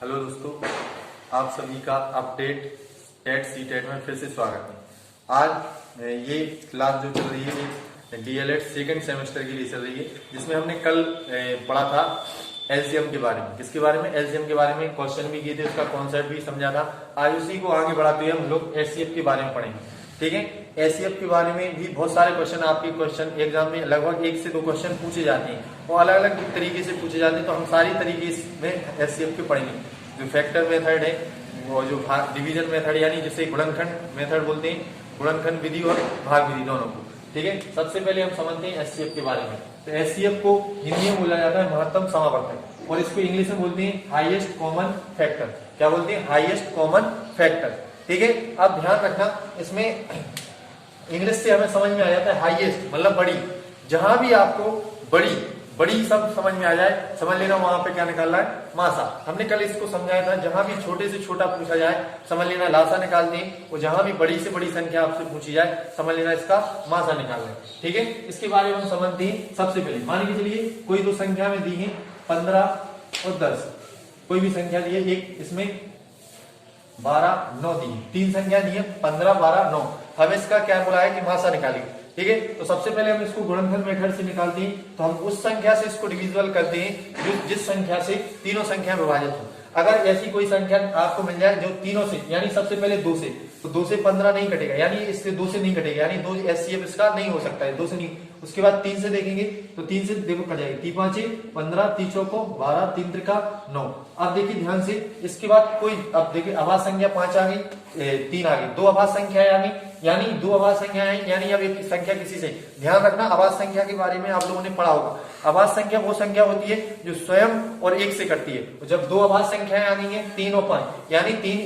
Hello दोस्तों, आप सभी का अपडेट टेट सी टेट में फिर से स्वागत है। आज ये क्लास जो चल रही है ये डीएलएड सेकेंड सेमेस्टर के लिए चल रही है, जिसमें हमने कल पढ़ा था एलसीएम के बारे में। किसके बारे में? एलसीएम के बारे में क्वेश्चन भी किए थे, उसका कॉन्सेप्ट भी समझा था। आज उसी को आगे बढ़ाते हुए हम लोग एचसीएफ के बारे में पढ़ेंगे। ठीक है, एचसीएफ के बारे में भी बहुत सारे क्वेश्चन आपके क्वेश्चन एग्जाम में लगभग 1 से 2 क्वेश्चन पूछे जाते हैं और अलग अलग तरीके से पूछे जाते हैं, तो हम सारी तरीके में एचसीएफ के पढ़ेंगे। जो फैक्टर मेथड है वो जो डिवीजन मेथड यानी जिसे गुणनखंड मेथड बोलते हैं, गुणनखंड विधि और भाग विधि दोनों को। ठीक है, सबसे पहले हम समझते हैं एचसीएफ के बारे में। तो एचसीएफ को हिंदी में बोला जाता है महत्तम समावर्तक, और इसको इंग्लिश में बोलते हैं हाईएस्ट कॉमन फैक्टर। क्या बोलते हैं? Highest common factor. ठीक है, अब ध्यान रखना, इसमें इंग्लिश से हमें समझ में आ जाता है हाईएस्ट मतलब बड़ी। जहां भी आपको बड़ी बड़ी सब समझ में आ जाए, समझ लेना वहां पे क्या निकालना है? मासा। हमने कल इसको समझाया था, जहां भी छोटे से छोटा पूछा जाए समझ लेना लासा निकालते हैं, और जहां भी बड़ी से बड़ी संख्या आपसे पूछी जाए समझ लेना इसका मासा निकालना है। ठीक है, इसके बारे में हम समझते हैं। सबसे पहले मान के चलिए कोई दो संख्या में दी है 15 और 10, कोई भी संख्या दी है, एक इसमें 12, 9 दी है, 3 संख्या दी है 15, 12, 9। हमें इसका क्या बोला है कि मासा निकालेंगे। ठीक है, तो सबसे पहले हम इसको गुणनखंड मेथड से निकालते हैं, तो हम उस संख्या से इसको डिविजिबल करते हैं जो जिस संख्या से तीनों संख्या विभाजित हो। अगर ऐसी कोई संख्या आपको मिल जाए जो तीनों से, यानी सबसे पहले 2 से, तो 2 से 15 नहीं कटेगा, यानी इससे 2 से नहीं कटेगा, यानी 2 एचसीएफ इसका नहीं हो सकता है, 2 से नहीं। उसके बाद 3 से देखेंगे तो 3 से देखो कट जाएगी, 3 5 15, 3 चौको 12, 3 त्रिका 9। अब देखिए ध्यान से, इसके बाद कोई, अब देखिए अभाज्य संख्या 5 आ गई, 3 आ गई, 2 अभाज्य संख्या आ गई, यानी 2 अभाज्य संख्या है, यानी अब एक संख्या किसी से। ध्यान रखना, अभाज्य संख्या के बारे में आप लोगों ने पढ़ा होगा। अभाज्य संख्या वो संख्या होती है जो स्वयं और 1 से कटती है। तो जब 2 अभाज्य संख्याएं आनी है 3 और 5, यानी 3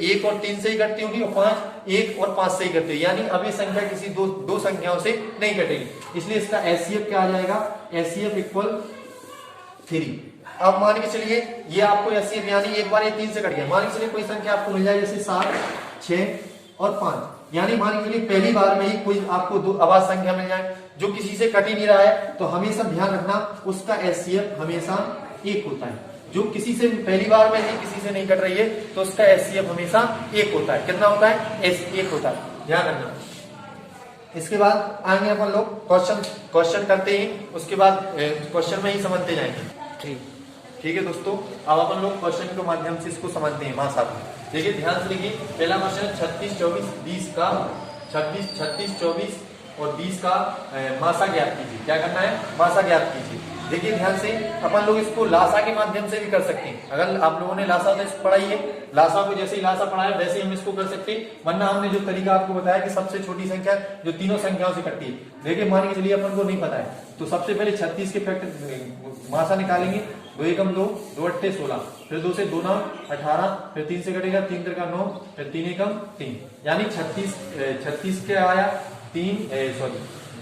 1 और 3 से ही कटती होगी, और 5 1 और 5 से ही कटती है, यानी अब ये संख्या किसी दो संख्याओं से नहीं कटेगी। इसलिए इसका एचसीएफ क्या आ जाएगा? HCF equal 3। अब मान के चलिए ये आपको एचसीएफ, यानी एक बार ये 3 से कट गया। मान के चलिए कोई संख्या आपको मिल जाए जैसे 7, 6 और 5, यानी मान के चलिए पहली बार में ही कोई आपको 2 अभाज्य संख्या मिल जाए जो किसी से कट ही नहीं रहा है, तो हमेशा ध्यान रखना उसका एचसीएफ हमेशा 1 होता है। जो किसी से पहली बार में ही किसी से नहीं कट रही है तो उसका एचसीएफ हमेशा 1 होता है। कितना होता है? 1 होता है, ध्यान रखना। इसके बाद आएंगे अपन लोग क्वेश्चन करते हैं, उसके बाद क्वेश्चन में ही समझते जाएंगे। ठीक है दोस्तों, अब अपन लोग क्वेश्चन के माध्यम से इसको समझते हैं मासा को। देखिए ध्यान से लिखिए, पहला क्वेश्चन 36, 24, 20 का 36, 24 और 20 का मासा ज्ञात कीजिए। क्या करना है? मासा ज्ञात कीजिए। देखिए ध्यान से, अपन लोग इसको लासा के माध्यम से भी कर सकते हैं। अगर आप लोगों ने लासा पढ़ाई है, लासा को जैसे ही लासा पढ़ा है वैसे ही हम इसको कर सकते हैं। वरना हमने जो तरीका आपको बताया कि सबसे छोटी संख्या जो तीनों संख्याओं से कटती है। देखिए मान के चलिए अपन को नहीं पता है, तो सबसे पहले 36 के फैक्टर मासा निकालेंगे। 2 एकम 2, 2 अट्ठे 16, फिर 2 से 2 9 18, फिर 3 से कटेगा 3 त्रिका 9, फिर 3 एकम 3, यानी 36 के आया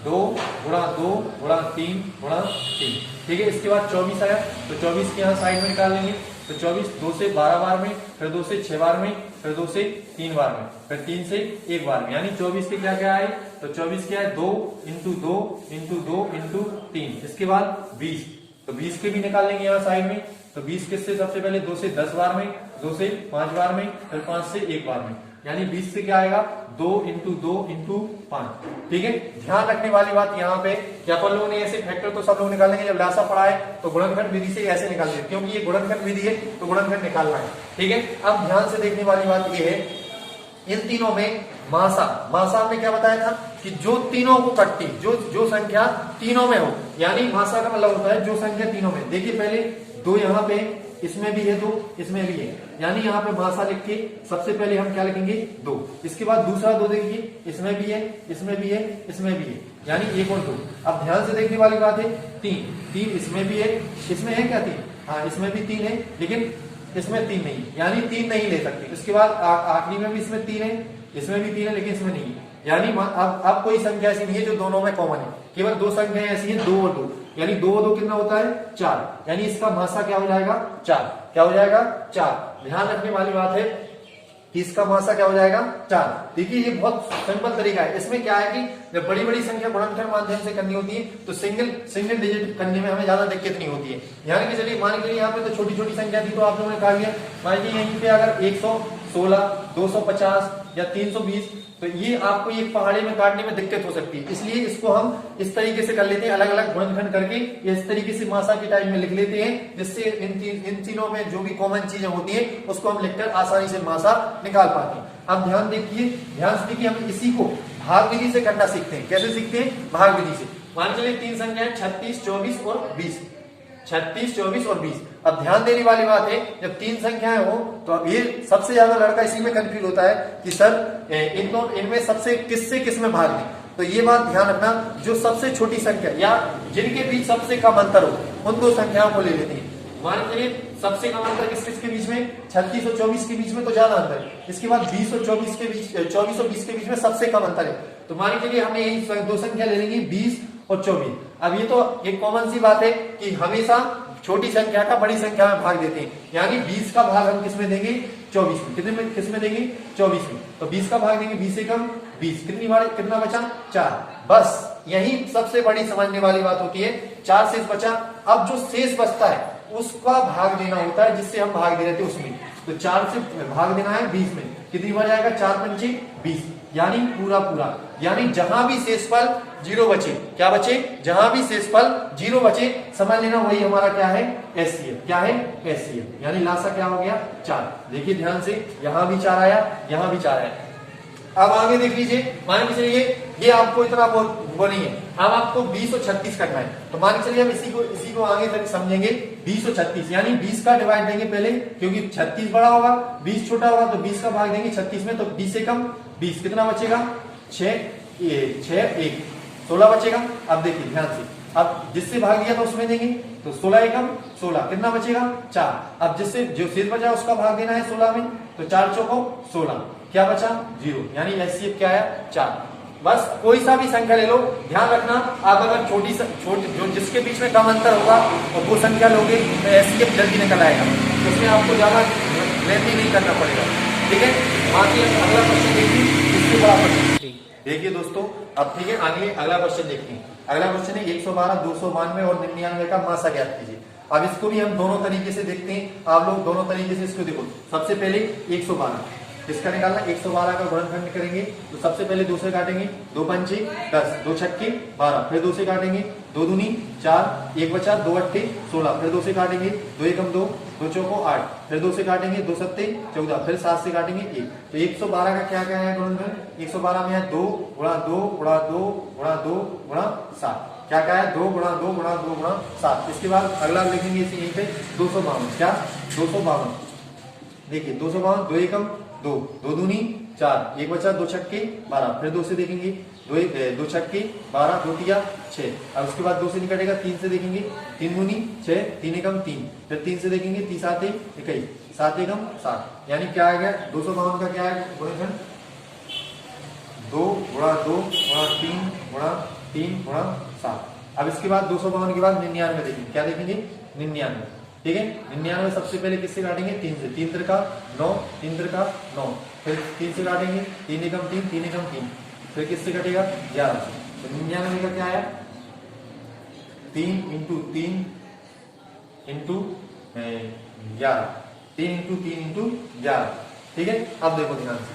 2 गुणा 2 गुणा 3 गुणा 3। ठीक है, इसके बाद 24 आया, तो 24 के यहाँ साइड में निकाल लेंगे। तो 24 2 से 12 बार में, फिर 2 से 6 बार में, फिर 2 से 3 बार में, फिर 3 से 1 बार में, यानी 24 के क्या क्या आए? तो 24 क्या है? 2 इंटू 2 इंटू 2 इंटू 3। इसके बाद 20, तो 20 के भी निकाल लेंगे यहाँ साइड में। तो 20 किससे? सबसे पहले 2 से 10 बार में, 2 से 5 बार में, फिर 5 से 1 बार में, यानी 20 से क्या आएगा? 2 इंटू 2 इंटू 5। ठीक है, ध्यान रखने वाली बात यहाँ पे क्या अपन लोगों ने ऐसे फैक्टर तो सब लोग निकालेंगे, जब लासा पढ़ा है तो गुणनखंड विधि से ऐसे निकाल दिए, क्योंकि ये गुणनखंड विधि है तो गुणनखंड निकालना है। ठीक है, अब ध्यान से देखने वाली बात ये है, इन तीनों में मासा हमने क्या बताया था कि जो तीनों को कटती, जो संख्या तीनों में हो, यानी मासा का मतलब होता है जो संख्या तीनों में। देखिए पहले 2 यहाँ पे, इसमें भी है 2, इसमें भी है, यानी यहाँ पे मासा लिख के सबसे पहले हम क्या लिखेंगे? 2। इसके बाद दूसरा 2 देखिए, इसमें भी है, इसमें भी है, इसमें भी है, यानी 1 और 2। अब ध्यान से देखने वाली बात है 3 इसमें भी है, इसमें है क्या 3? हाँ, इसमें भी 3 है, लेकिन इसमें 3 नहीं, यानी 3 नहीं ले सकते। इसके बाद आखिरी में भी इसमें 3 है, इसमें भी 3 है, लेकिन इसमें नहीं है, यानी अब कोई संख्या ऐसी नहीं है जो दोनों में कॉमन है। केवल 2 संख्याएं ऐसी हैं, 2 और 2, यानी 2 और 2 कितना होता है? 4, यानी इसका मासा क्या हो जाएगा? 4। क्या हो जाएगा? 4। ध्यान रखने वाली बात है, कि इसका मासा क्या हो जाएगा 4। देखिए ये बहुत सिंपल तरीका है। इसमें क्या है कि जब बड़ी बड़ी संख्या गुणनखंड माध्यम से करनी होती है तो सिंगल डिजिट करने में हमें ज्यादा दिक्कत नहीं होती है। यानी कि चलिए मान के चलिए यहाँ पे तो छोटी छोटी संख्या थी तो आप लोगों ने कहा दिया, मान लीजिए यहीं पे अगर 116, 250 या 320, तो ये आपको एक पहाड़ी में काटने में दिक्कत हो सकती है। इसलिए इसको हम इस तरीके से कर लेते हैं, अलग अलग गुणनखंड करके इस तरीके से मासा के टाइप में लिख लेते हैं, जिससे इन तीनों में जो भी कॉमन चीजें होती हैं उसको हम लिखकर आसानी से मासा निकाल पाते हैं। अब ध्यान से देखिए हम इसी को भाग विधि से करना सीखते हैं। कैसे सीखते हैं? भाग विधि से। मान चलिए तीन संख्याएं 36, 24 और 20। 36, 24 और 20। अब ध्यान देने वाली बात है, जब तीन संख्याएं हो तो ये सबसे ज्यादा लड़का इसी में कंफ्यूज होता है कि सर इनमें सबसे किस में भाग दें। तो ये बात ध्यान रखना, जो सबसे छोटी संख्या या जिनके बीच सबसे कम अंतर हो उन दो संख्याओं को ले लेते हैं। मान लीजिए सबसे कम अंतर किसके बीच में? 36 और 24 के बीच में तो ज्यादा अंतर है। इसके बाद 20 और 24 के बीच, 24 और 20 के बीच में सबसे कम अंतर है। तो मान लीजिए हमने यही दो संख्या ले लेंगे 20 और 24। अब ये तो एक कॉमन सी बात है कि हमेशा छोटी संख्या का बड़ी संख्या में भाग देते हैं। यानी 20 का भाग हम किसमें देंगे? 24 में। किसमें देंगे? 24 में। तो 20 का भाग देंगे 20 से कम 20। कितना बचा? 4। बस यही सबसे बड़ी समझने वाली बात होती है। 4 शेष बचा। अब जो शेष बचता है उसका भाग देना होता है, जिससे हम भाग दे रहे थे उसमें। तो 4 से भाग देना है 20 में। कितनी बार जाएगा? 4 पंचे 20, यानी पूरा। यानी जहां भी शेषफल 0 बचे, क्या बचे? जहां भी शेषफल 0 बचे, समझ लेना वही हमारा क्या है? एचसीएफ। क्या है? एचसीएफ। यानी लासा क्या हो गया? 4। देखिए ध्यान से, यहां भी 4 आया, यहां भी 4 आया। अब आगे देख लीजिए, मान के चलिए ये आपको इतना वो नहीं है। अब आपको 20 और 36 करना है। तो मान के चलिए हम इसी को आगे तक समझेंगे। 20 और 36 यानी 20 का डिवाइड देंगे पहले, क्योंकि 36 बड़ा होगा, 20 छोटा होगा, तो 20 का भाग देंगे 36 में। तो 20 से कम 20, कितना बचेगा? 6 1 16 बचेगा। अब देखिए ध्यान से, अब जिससे भाग दिया था उसमें देंगे, तो 16 एकम 16, कितना बचेगा? 4। अब जिससे जो शेष बचा उसका भाग देना है 16 में, तो 4 चौको 16, क्या बचा? 0। यानी एचसीएफ क्या है? 4। बस कोई सा भी संख्या ले लो, ध्यान रखना आप अगर छोटी जो जिसके बीच में कम अंतर होगा और वो संख्या लोगे तो एचसीएफ जल्दी निकल आएगा। उसमें आपको ज्यादा लेंथी नहीं करना पड़ेगा। ठीक है, बाकी अगला क्वेश्चन देखिए, इसके बड़ा क्वेश्चन देखिए दोस्तों। अब ठीक है, आगे अगला क्वेश्चन देखते हैं। अगला क्वेश्चन है 112, 292 और 99 का मासा ज्ञात कीजिए। अब इसको भी हम दोनों तरीके से देखते हैं। आप लोग दोनों तरीके से इसको देखो। सबसे पहले 112 इसका निकालना, 112 का गुणनखंड करेंगे तो सबसे पहले 2 से काटेंगे, 2 पंचे 10, 2 छक्के 12, फिर 2 से काटेंगे, 2 दूनी 4, 1 बचा, 2 अट्ठे 16, फिर 2 से काटेंगे, 2 एकम 2, 2 चौको 8, फिर 2 से काटेंगे, 2 सत्ते 14, फिर 7 से काटेंगे 1। तो 112 का क्या है गुणनखंड? 112 में है 2 गुणा 2 गुणा 2 गुणा 2 गुणा 7। क्या है? 2 गुणा 2 गुणा 2 गुणा 7। इसके बाद अगला लिखेंगे इसी यहीं पे 252। क्या? 252। देखिए 252, 2 एकम 2, 2 दूनी 4, 1 बचा, 2 छक्के 12, फिर 2 से देखेंगे, 2 छक्के 12, 2 तिया 6। अब उसके बाद 2 से नहीं कटेगा, 3 से देखेंगे, 3 दूनी 6, 3 एकम 3, फिर 3 से देखेंगे, 3 7 21, 7 एकम 7। यानी क्या आ गया? 252 का क्या है गुणनखंड? 2 गुणा 2 गुणा 3 गुणा 3 गुणा 7। अब इसके बाद 252 के बाद 99 देखेंगे। क्या देखेंगे? 99। ठीक है, 99 सबसे पहले किससे काटेंगे? 3 से। 3 त्रिका 9, 3 त्रिका 9, फिर 3 से काटेंगे, 3 एकम 3, 3 एकम 3, फिर किससे कटेगा? 11 से। तो 99 का क्या आया? 3 इंटू 3 इंटू 11, 3 इंटू 3 इंटू 11। ठीक है, अब देखो ध्यान से,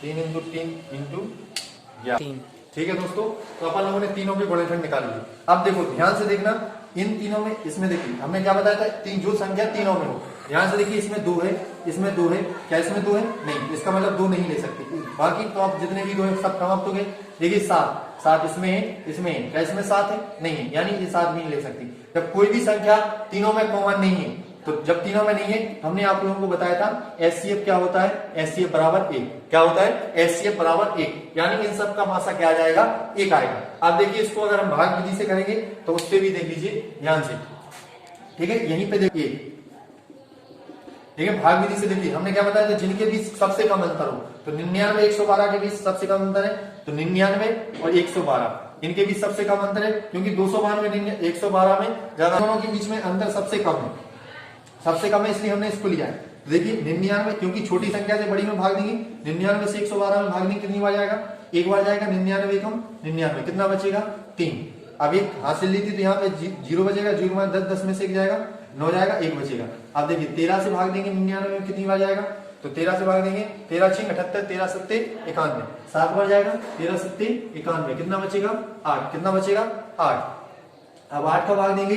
3 इंटू 3 इंटू 11। ठीक है दोस्तों, तो अपन लोगों ने तीनों के गुणनखंड निकाल लिए। अब देखो ध्यान से देखना, इन तीनों में, इसमें देखिए हमने क्या बताया था, जो संख्या तीनों में हो। ध्यान से देखिए, इसमें 2 है, इसमें 2 है। क्या इसमें 2 है? नहीं, इसका मतलब 2 नहीं ले सकते। बाकी तो आप जितने भी 2 है सब समाप्त हो गए। देखिए 7 इसमें है, इसमें है। क्या इसमें 7 है? नहीं है, यानी ये 7 नहीं ले सकती। जब कोई भी संख्या तीनों में कॉमन नहीं है, तो जब तीनों में नहीं है, हमने आप लोगों को बताया था एचसीएफ क्या होता है? एचसीएफ बराबर 1। क्या होता है? एचसीएफ बराबर 1, यानी इन सब का मासा क्या आ जाएगा? 1 आएगा। अब देखिए इसको अगर हम भाग विधि से करेंगे तो उससे भी देख लीजिए ध्यान से। ठीक है, यहीं पे देखिए, ठीक है, भाग विधि से देखिए हमने क्या बताया था, जिनके बीच सबसे कम अंतर हो। तो 99 112 के बीच सबसे कम अंतर है, तो 99 और 112 इनके बीच सबसे कम अंतर है, क्योंकि 292 112 में ज्यादा, दोनों के बीच में अंतर सबसे कम है। सबसे कम है इसलिए हमने इसको लिया है। तो देखिए 99, क्योंकि छोटी संख्या से बड़ी में भाग देंगे, 99 से 112 में भाग देंगे, कितनी बार जाएगा? एक बार जाएगा। 99 एकम 99, कितना बचेगा? 3। अब एक हासिल ली थी तो यहाँ पे 0 बचेगा, 0 में 10, 10 में से 1 जाएगा, 9 जाएगा, 1 बचेगा। अब देखिए 13 से भाग देंगे 99 में, कितनी बार जाएगा? तो 13 से भाग देंगे, 13 6 78, 13 7 91, 7 बार जाएगा, 13 7 91, कितना बचेगा? 8। कितना बचेगा? 8। अब 8 का भाग देंगे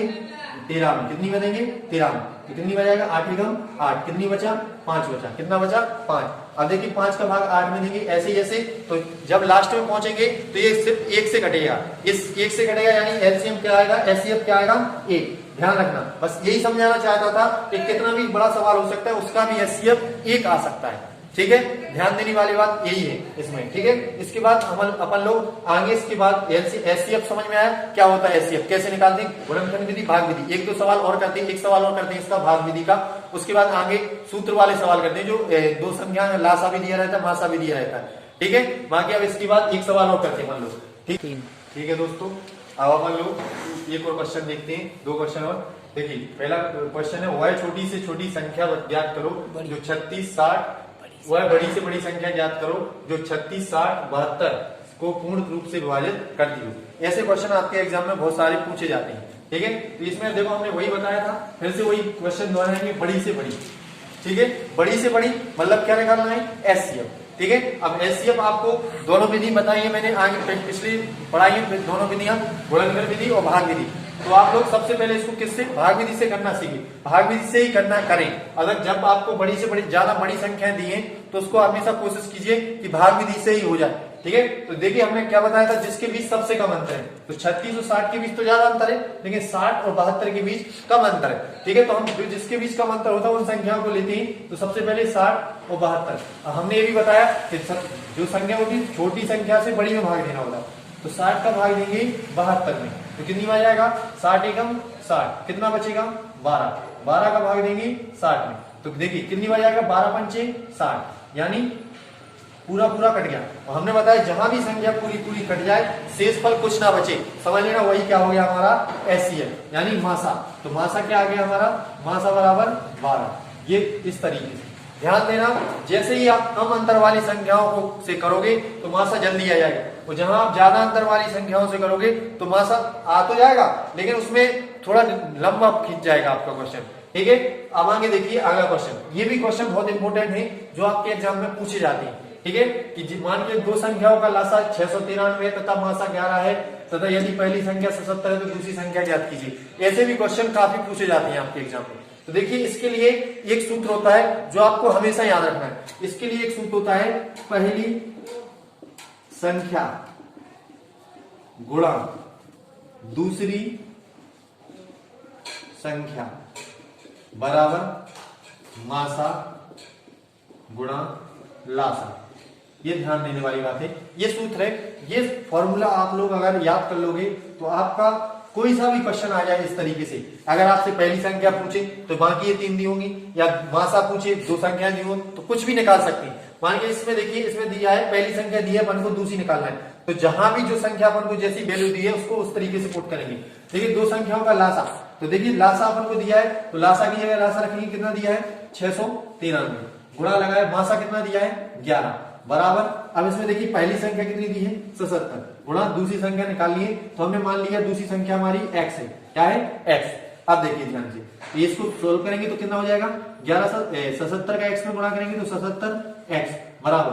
13 में, कितनी बनेंगे? 13 में, तो कितनी बचेगा? 8 एकम 8, कितनी बचा? 5 बचा। कितना बचा? 5। अब देखिए 5 का भाग 8 में देंगे, ऐसे जैसे, तो जब लास्ट में पहुंचेंगे तो ये सिर्फ 1 से कटेगा, इस 1 से कटेगा, यानी एलसीएम क्या आएगा? एचसीएफ क्या आएगा? 1। ध्यान रखना, बस यही समझाना चाहता था कि कितना भी बड़ा सवाल हो सकता है, उसका भी एचसीएफ 1 आ सकता है। ठीक है, ध्यान देने वाली बात यही है इसमें। ठीक है, इसके बाद अपन लोग आगे, इसके बाद एचसीएफ समझ में आया क्या होता है? एचसीएफ कैसे निकालते हैं? गुणनखंड विधि, भाग विधि। 1 2 सवाल और करते हैं, एक सवाल और करते हैं इसका भाग विधि का। उसके बाद आगे सूत्र वाले सवाल करते हैं, जो 2 संख्या लासा भी दिया रहता है, मासा भी दिया रहता है। ठीक है, बाकी अब इसके बाद एक सवाल और करते हैं अपन लोग। ठीक है दोस्तों, अब अपन लोग एक और क्वेश्चन देखते हैं, 2 क्वेश्चन और। देखिए पहला क्वेश्चन है, वह छोटी से छोटी संख्या ज्ञात करो जो 36 60, वह बड़ी से बड़ी संख्या ज्ञात करो जो 36 60 72 को पूर्ण रूप से विभाजित करती हो। ऐसे क्वेश्चन आपके एग्जाम में बहुत सारे पूछे जाते हैं। ठीक है, तो इसमें देखो हमने वही बताया था, फिर से वही क्वेश्चन दोहराएंगे, बड़ी से बड़ी। ठीक है, बड़ी से बड़ी मतलब क्या निकालना है? एचसीएफ। ठीक है, अब एचसीएफ आपको दोनों विधि बताई है मैंने, आगे पिछली पढ़ाई है दोनों विधियां, गुणनखंड विधि और भाग विधि। तो आप लोग सबसे पहले इसको किससे? भाग विधि से करना सीखे, भाग विधि से ही करना करें। अगर जब आपको बड़ी से बड़ी, ज्यादा बड़ी संख्याएं दी हैं तो उसको हमेशा कोशिश कीजिए कि भाग विधि से ही हो जाए। ठीक है, तो देखिए हमने क्या बताया था, जिसके बीच सबसे कम अंतर है, तो 36 और 60 के बीच तो ज्यादा अंतर है, लेकिन 60 और 72 के बीच कम अंतर है। ठीक है, तो हम जिसके बीच कम अंतर होता है उन संख्याओं को लेते हैं। तो सबसे पहले 60 और 72। हमने ये भी बताया कि जो संख्या होगी छोटी संख्या से बड़ी में भाग देना होगा, तो 60 का भाग देंगे 72 में, तो कितनी बार जाएगा? 60 एकम 60, कितना बचेगा? 12। 12 का भाग देंगे 60 में, तो देखिए कितनी बार जाएगा? 12 पंचे 60, यानी पूरा पूरा कट गया। और हमने बताया जहां भी संख्या पूरी पूरी कट जाए, शेषफल कुछ ना बचे, समझ लेना वही क्या हो गया हमारा? एचसीएफ, यानी मासा। तो मासा क्या आ गया हमारा? मासा बराबर 12। ये इस तरीके से ध्यान देना, जैसे ही आप कम अंतर वाली संख्याओं को से करोगे तो मासा जल्दी आ जाएगा, और जहां आप ज्यादा अंतर वाली संख्याओं से करोगे तो मासा आ तो जाएगा, लेकिन उसमें थोड़ा लंबा खींच जाएगा आपका क्वेश्चन। ठीक है, अब आगे देखिए अगला क्वेश्चन। ये भी क्वेश्चन बहुत इंपॉर्टेंट है, जो आपके एग्जाम में पूछे जाते हैं। ठीक है, कि मान के 2 संख्याओं का लासा 693 तथा मासा 11 है, तथा यदि पहली संख्या 77 है तो दूसरी संख्या ज्ञात कीजिए। ऐसे भी क्वेश्चन काफी पूछे जाते हैं आपके एग्जाम में। तो देखिए इसके लिए एक सूत्र होता है जो आपको हमेशा याद रखना है। इसके लिए एक सूत्र होता है, पहली संख्या गुणा दूसरी संख्या बराबर मासा गुणा लासा। ये ध्यान देने वाली बात है, ये सूत्र है। ये फॉर्मूला आप लोग अगर याद कर लोगे तो आपका कोई सा भी क्वेश्चन आ जाए इस तरीके से, अगर आपसे पहली संख्या पूछे तो बाकी ये 3 दी होंगी, या मासा पूछे 2 संख्या दी हो तो कुछ भी निकाल सकते हैं। मान के इसमें देखिए, इसमें दिया है पहली संख्या दी है, अपन को दूसरी निकालना है, तो जहां भी जो संख्या अपन को जैसी वैल्यू दी है उसको उस तरीके से पुट करेंगे। देखिए 2 संख्याओं का लासा, तो देखिए लासा अपन को दिया है, तो लासा की जगह लासा रखेंगे, कितना दिया है? 693, गुणा लगाए मासा कितना दिया है? 11, बराबर। अब इसमें देखिए पहली संख्या कितनी दी है? 77, गुणा दूसरी संख्या निकाल लिए, तो हमने मान लिया दूसरी संख्या हमारी x है। क्या है? x। अब देखिए ध्यान से, तो इसको सोल्व करेंगे तो कितना हो जाएगा? 77 का x में गुणा करेंगे तो 77x बराबर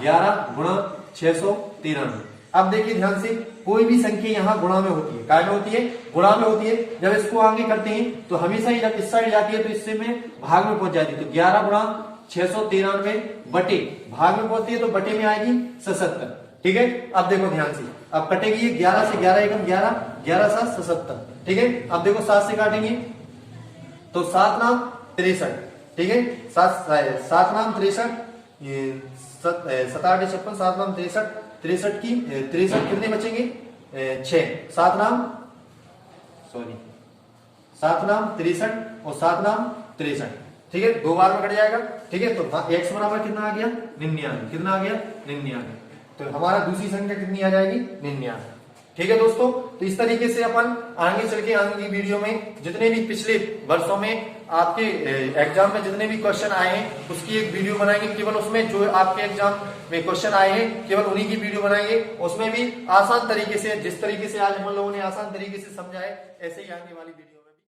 11 गुणा 693। अब देखिए ध्यान से, कोई भी संख्या यहाँ गुणा में होती है, काय में होती है? गुणा में होती है। जब इसको आगे करते हैं तो हमेशा ही जब इस साइड जाती है तो इससे में भाग में पहुंच जाती है, तो 11 गुणा 693 बटे भाग में पहुंचती है तो बटे में आएगी 77। ठीक है, अब देखो ध्यान से, अब कटेगी ये 11 से 11 एकम 11, 11 7 77। ठीक है, अब देखो 7 से काटेंगे तो 7 नाम 63। ठीक है, 7 नाम 63, 7 8 56, 7 नाम 63, 63 की 63 कितने बचेंगे? 6, 7 नाम 63 और 7 नाम 63। ठीक है, 2 बार में कट जाएगा। ठीक है, तो x बराबर कितना आ गया? 99। कितना आ गया? 99। तो हमारा दूसरी संख्या कितनी आ जाएगी? 99। ठीक है दोस्तों, तो इस तरीके से अपन आगे चल के आगे की वीडियो में जितने भी पिछले वर्षों में आपके एग्जाम में जितने भी क्वेश्चन आए हैं उसकी एक वीडियो बनाएंगे। केवल उसमें जो आपके एग्जाम में क्वेश्चन आए हैं केवल उन्हीं की वीडियो बनाएंगे, उसमें भी आसान तरीके से, जिस तरीके से आज हम लोगों ने आसान तरीके से समझा है ऐसे ही आगे वाली वीडियो